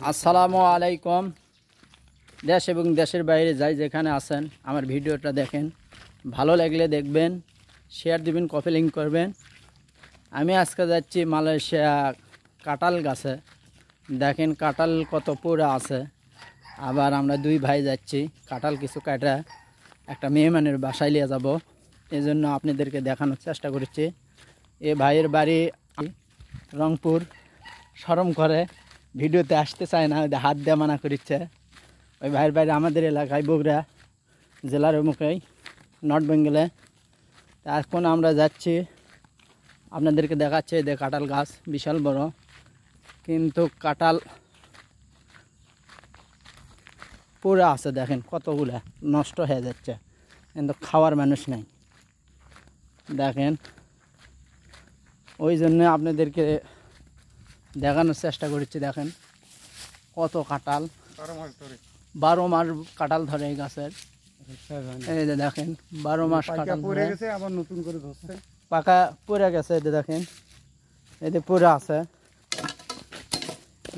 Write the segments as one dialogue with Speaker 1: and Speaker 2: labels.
Speaker 1: আসসালামু আলাইকুম। দেশ এবং দেশের বাইরে যাই যেখানে আছেন আমার ভিডিওটা দেখেন, ভালো লাগলে দেখবেন, শেয়ার দিবেন, কপি লিঙ্ক করবেন। আমি আজকে যাচ্ছি মালয়েশিয়া কাঁঠাল গাছে। দেখেন কাঁঠাল কত পুরা আছে। আবার আমরা দুই ভাই যাচ্ছি কাঁঠাল কিছু কাটা একটা মেহমানের বাসায় নিয়ে যাব, এই জন্য আপনাদেরকে দেখানোর চেষ্টা করছি। এ ভাইয়ের বাড়ি রংপুর, শরম করে ভিডিওতে আসতে চায় না, হাত দিয়ে মানা করছে। ওই ভাইয়ের বাড়ি আমাদের এলাকায় বগুড়া জেলার মুখেই, নর্থ বেঙ্গলে। এখন আমরা যাচ্ছি, আপনাদেরকে দেখাচ্ছে যে কাঁঠাল গাছ বিশাল বড়, কিন্তু কাঁঠাল পুরো আছে। দেখেন কতগুলা নষ্ট হয়ে যাচ্ছে, কিন্তু খাওয়ার মানুষ নাই। দেখেন ওই জন্য আপনাদেরকে দেখানোর চেষ্টা করছি। দেখেন কত কাঁঠাল, 12 মাস কাঁঠাল ধরে এই গাছের। এই যে দেখেন 12 মাস কাঁঠাল পড়ে গেছে, আবার নতুন করে ধরছে, পাকা পড়ে গেছে। এই যে দেখেন, এই যে পুরা আছে,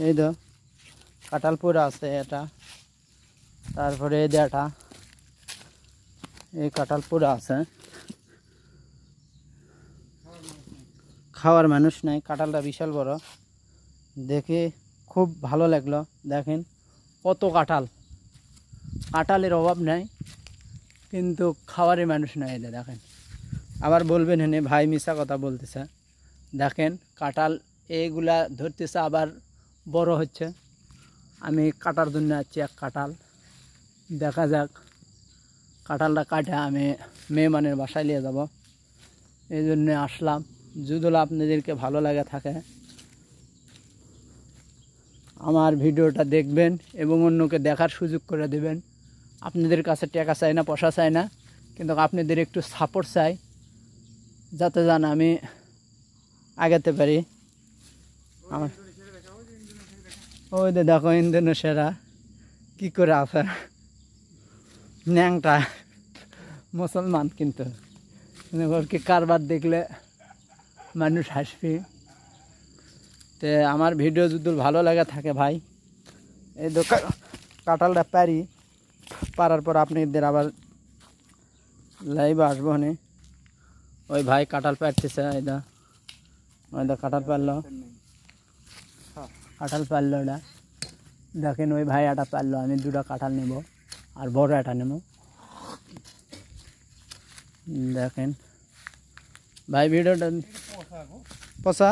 Speaker 1: এই তো কাঁঠাল পুরা আছে এটা। তারপরে এই যে এটা, এই কাঁঠাল পুরা আছে, খাওয়ার মানুষ নাই। কাঁঠালটা বিশাল বড়, দেখে খুব ভালো লাগলো। দেখেন কত কাঁঠাল, কাঁঠালের অভাব নাই, কিন্তু খাওয়ারের মানুষ নাই। এটা দেখেন, আবার বলবেন হেনে ভাই মিশা কথা বলতেছে। দেখেন কাঁঠাল এইগুলা ধরতেছে, আবার বড় হচ্ছে। আমি কাটার জন্য আছি এক কাঁঠাল, দেখা যাক কাঁঠালটা কাটে আমি মেহমানের বাসায় নিয়ে যাব, এই জন্যে আসলাম। যদি আপনাদেরকে ভালো লাগে থাকে আমার ভিডিওটা দেখবেন এবং অন্যকে দেখার সুযোগ করে দেবেন। আপনাদের কাছে টাকা চাই না, পয়সা চাই না, কিন্তু আপনাদের একটু সাপোর্ট চাই, যাতে জান আমি আগাতে পারি। আমার ওই যে দেখো ইন্দোনেশিয়ারা কী করে আছে, ন্যাংটা মুসলমান, কিন্তু কি কারবার দেখলে মানুষ হাসবে। তো আমার ভিডিও যদি ভালো লাগে থাকে ভাই, এই কাঁঠালটা পারার পর আপনাদের আবার লাইভে আসবো নে। ওই ভাই কাঁঠাল পাড়তেছে, ওইটা কাঁঠাল পারলো, ওটা দেখেন। ওই ভাই এটা পারলো, আমি দুটা কাঁঠাল নেব আর বড় এটা নেব। দেখেন ভাই ভিডিওটা পচা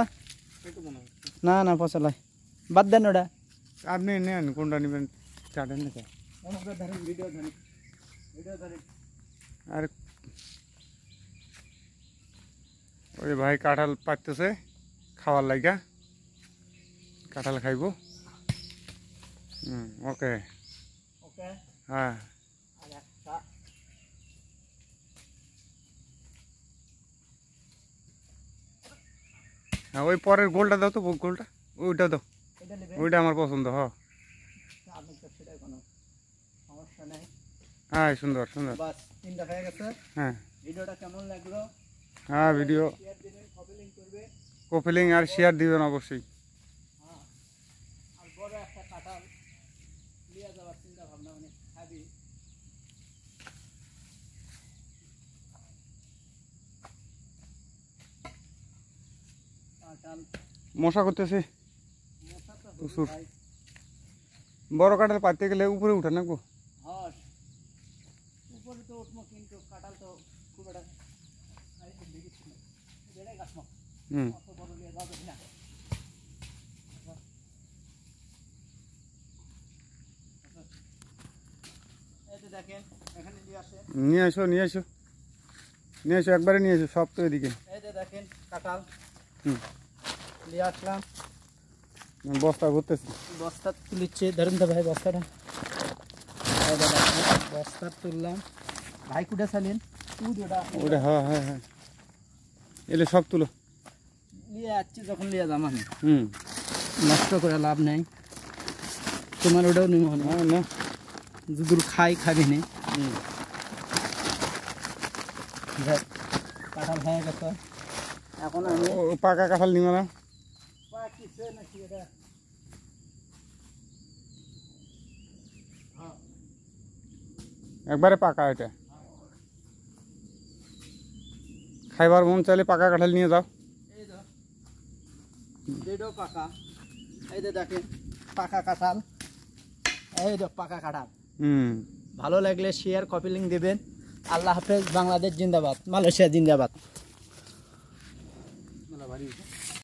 Speaker 1: না, না পচা লাই, বাদ দেন ওটা।
Speaker 2: আপনি নেন কোনটা নেবেন, চাটেন নাকি? আর ওই ভাই কাঁঠাল পাড়তেছে খাওয়ার লাগা, কাঁঠাল খাইব। ওকে হ্যাঁ। হ্যাঁ ওই পরের গোলটা দাও তো, গোলটা ওইটা দাও, ওইটা আমার পছন্দ। হ্যাঁ সুন্দর সুন্দর। হ্যাঁ
Speaker 1: ভিডিওটা কেমন লাগলো?
Speaker 2: হ্যাঁ ভিডিও কপি লিঙ্ক আর শেয়ার দিবেন অবশ্যই।
Speaker 1: আর বড় একটা কাঁঠাল নিয়ে যাওয়ার চিন্তা ভাবনা, মানে খাবি।
Speaker 2: মশা করতেছে প্রচুর। বড় কাঁঠাল পাড়তে গেলে উপরে উঠে নাকবো।
Speaker 1: হ্যাঁ উপরে তো উঠবো, কিন্তু কাঁঠাল তো খুব একটা
Speaker 2: নিয়ে আসো নিয়ে আসো নিয়ে আসো, একবারে নিয়ে আসো সব তো এদিকে।
Speaker 1: এই যে দেখেন কাঁঠাল নিয়ে আসলাম,
Speaker 2: বস্তা ভরতেছি,
Speaker 1: বস্তা তুলিচ্ছে। ধরুন তো ভাই বস্তাটা, বস্তা তুললাম। ভাই কুটে চালিন
Speaker 2: ওটা। হ্যাঁ হ্যাঁ হ্যাঁ, এলে সব তুলো
Speaker 1: নিয়ে যাচ্ছি। যখন নিয়ে যাম আমি, নষ্ট করে লাভ নাই। তোমার ওটাও নিব না, যদি খাবি নি। কাঁঠাল হয়ে গেছে, এখন আমি
Speaker 2: পাকা কাঁঠাল নিব না।
Speaker 1: পাকিছে নাকি এটা
Speaker 2: একবারে পাকা এটা। খাইবার মন চাইলে পাকা কাঁঠাল নিয়ে যাও।
Speaker 1: এই তো এটাও পাকা, এই যে দেখেন পাকা কাঁঠাল, এই তো পাকা কাঁঠাল। ভালো লাগলে শেয়ার কপি লিঙ্ক দেবেন। আল্লাহ হাফেজ, বাংলাদেশ জিন্দাবাদ, মালয়েশিয়া জিন্দাবাদ।